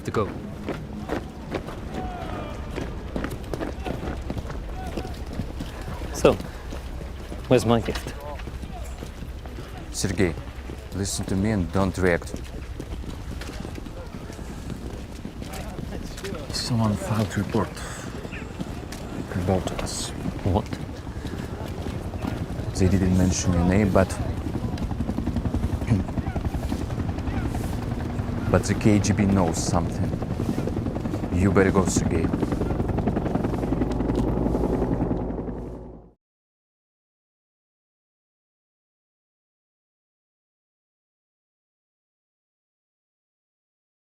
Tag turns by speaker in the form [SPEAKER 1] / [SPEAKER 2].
[SPEAKER 1] have to go. So, where's my gift?
[SPEAKER 2] Sergey, listen to me and don't react. Someone filed a report about us.
[SPEAKER 1] What?
[SPEAKER 2] They didn't mention your name, but the KGB knows something. You better go, Sergey.